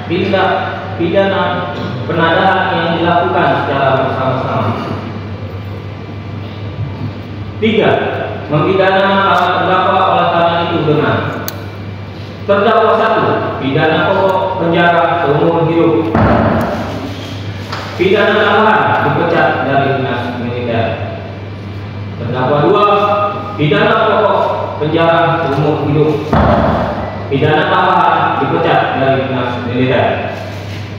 tindak pidana penadahan yang dilakukan secara bersama-sama. 3. Memidana para terdakwa oleh karena itu dengan terdakwa 1. Pidana pokok penjara seumur hidup. Pidana tambahan dipecat dari dinas militer. Terdakwa 2. Pidana pokok penjara seumur hidup. Pidana tambahan dipecat dari dinas militer.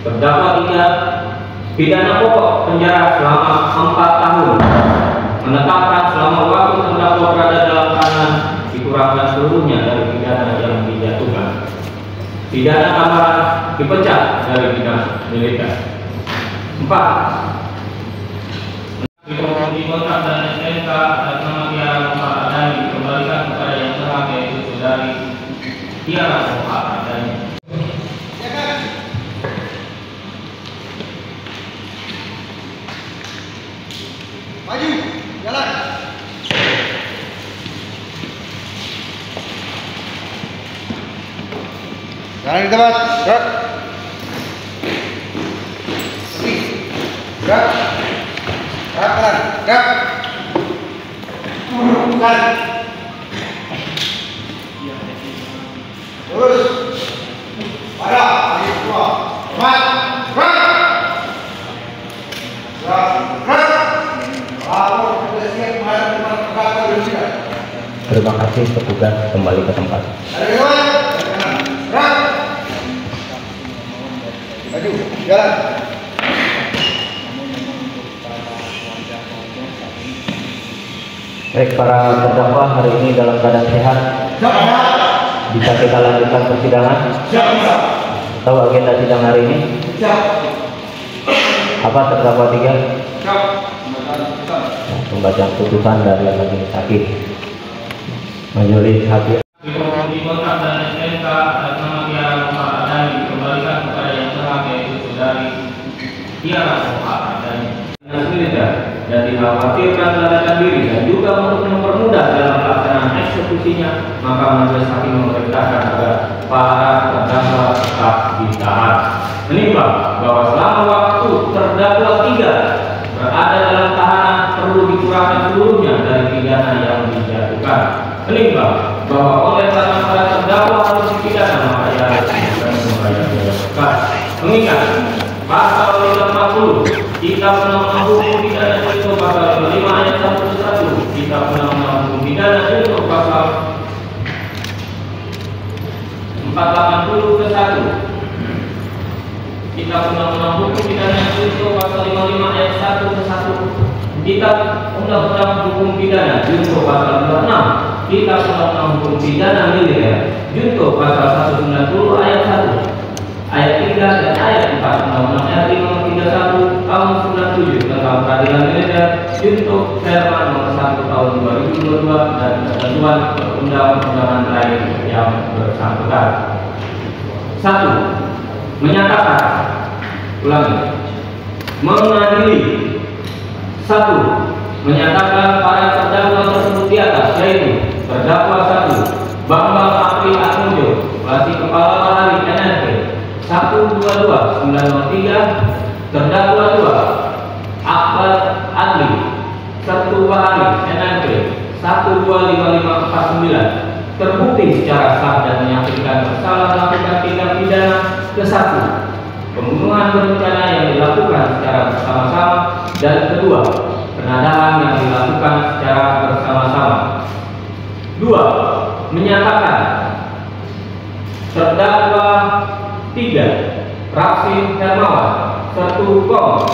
Terdakwa 3. Pidana pokok penjara selama 4 tahun. Menetapkan selama waktu terdakwa berada dalam tahanan dikurangkan seluruhnya dari pidana yang dijatuhkan. Pidana tambahan dipecat dari dinas militer. 4. Dikontrak dan SMK atas nama Tiara Muhammad dikembalikan kepada yang berhak yaitu saudari Tiara Muhammad. Maju, jalan. Jalan di tempat, gerak. Gerak. Gerak kanan, gerak. Kanan. Lurus. Pada, kaki semua. Cepat. Gerak. Gerak. Gerak. Terima kasih petugas, kembali ke tempat. Maju, jalan. Baik, para terdakwa hari ini dalam keadaan sehat. Bisa kita lanjutkan persidangan? Tahu agenda sidang hari ini? Apa terdakwa 3? Pembacaan putusan dari majelis hakim. Majelis hakim. Dikontrak dan SMK atas nama Tiara Muhammad dikembalikan kepada yang berhak yaitu saudari Tiara Muhammad. Dinas militer dan dikhawatirkan melarikan diri dan juga untuk mempermudah dalam pelaksanaan eksekusinya, maka majelis hakim memerintahkan agar para terdakwa tetap ditahan. Menimbang bahwa selama waktu terdakwa 3 berada dalam tahanan perlu dikurangkan seluruhnya dari pidana yang dijatuhkan. Menimbang bahwa oleh karena para terdakwa harus dipidana maka ia harus membayar biaya bekas. Mengingat pasal 340 Kitab Undang-Undang Hukum Pidana Junto pasal 55 ayat 1 Kitab Undang-Undang Hukum Pidana Junto pasal 480 ke 1 Kitab Undang-Undang Hukum Pidana Junto pasal 55 ayat 1 ke 1 Kitab Undang-Undang Hukum Pidana Junto pasal 26 Kitab Undang-Undang Hukum Pidana Militer Junto pasal 190 ayat 1 ayat 3 dan ayat 4 Undang-Undang RI nomor 31 tahun 97 tentang peradilan militer Junto Perma nomor 1 tahun 2022 dan ketentuan perundang-undangan lain yang bersangkutan. 1. Menyatakan mengadili. 1. Menyatakan para terdakwa tersebut di atas yaitu terdakwa 1 Bambang Apri Atmojo Pelasi Kepala Bahari NNP 122-903 terdakwa 2 Akbar Adli Sertu Bahari NNP 125549 terbukti secara sah dan meyakinkan bersalah melakukan tindak pidana ke-1 pembunuhan berencana yang dilakukan secara bersama-sama dan kedua penadahan yang dilakukan secara bersama-sama. 2. Menyatakan terdakwa 3 Raksin Hermawan Sertu Kom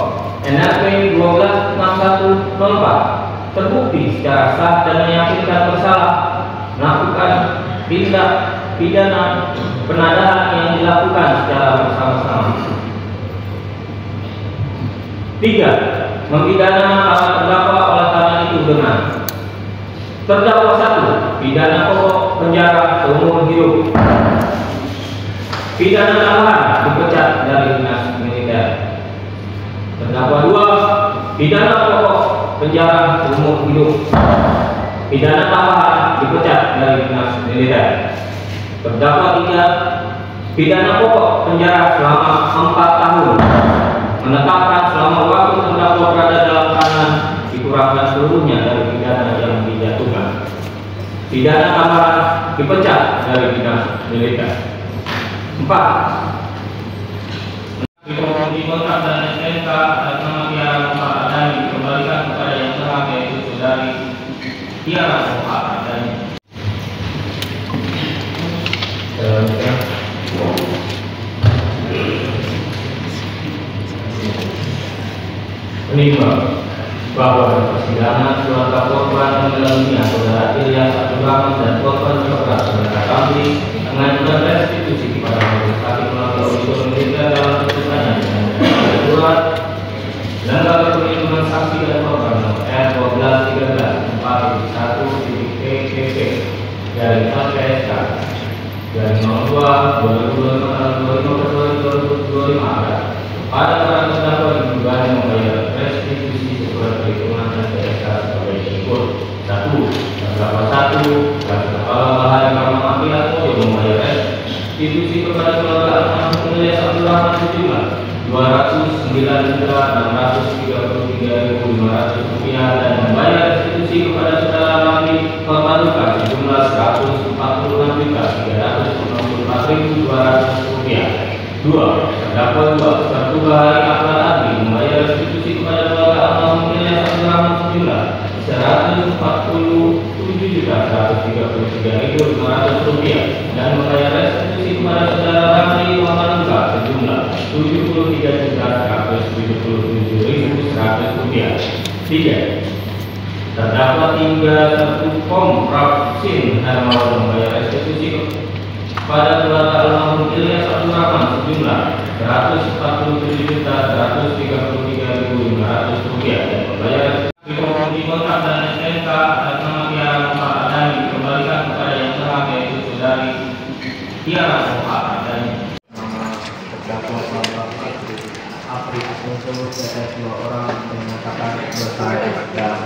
NRP 126104 terbukti secara sah dan meyakinkan bersalah melakukan tindak pidana penadahan yang dilakukan secara bersama-sama. 3. Memidana para terdakwa oleh karena itu dengan terdakwa 1 pidana pokok penjara seumur hidup. Pidana tambahan dipecat dari dinas militer. Terdakwa 2 pidana pokok penjara seumur hidup. Pidana tambahan dipecat dari dinas militer. Terdakwa 3 Pidana pokok penjara selama 4 tahun. Menetapkan selama waktu terdakwa berada dalam tahanan dikurangkan seluruhnya dari pidana yang dijatuhkan. Pidana tambahan dipecat dari dinas militer. 4. Dikontrak dan SMK atas nama Tiara Muhammad Adani dikembalikan kepada yang berhak yaitu saudari Tiara Muhammad Adani. Menimbang bahwa di persidangan keluarga korban meninggal dunia saudara Ilyas Abdul Rahman dan korban berat saudara Ramli mengajukan restitusi kepada majelis hakim melalui unsur militer dalam putusannya dengan surat lembaga perlindungan saksi dan korban nomor R1213/4-1-PPP dari LPSK dari nomor 2/2025 pada para terdakwa diduga membayar restitusi sesuai perhitungan LPSK sebagai berikut. 1. Terdakwa 1 dan kepala bahaya karena mati atau yang membayar restitusi kepada keluarga almarhum Ilyas Abdul Rahman sejumlah Rp209.633.500 dan membayar restitusi kepada saudara Ramli korban luka sejumlah Rp146.364.200. 2. Terdakwa 2 terduga Hari Akbar Adi membayar restitusi kepada keluarga almarhum Ilyas Abdul Rahman sejumlah Rp147.133.500 dan membayar restitusi kepada saudara Ramli korban luka sejumlah Rp73.177.100. 3. Terdakwa 3 Sertukom Rapsin Hermawan membayar restitusi pada keluarga almarhum Ilyas Abdul Rahman sejumlah Rp147.133.500 dan membayar dikontrak dan SMK atas nama Tiara Muhammad Adani dikembalikan kepada yang berhak yaitu saudari Tiara Muhammad Adani. Nama terdakwa Bapak Apri Asunto dan 2 orang menyatakan bersalah dan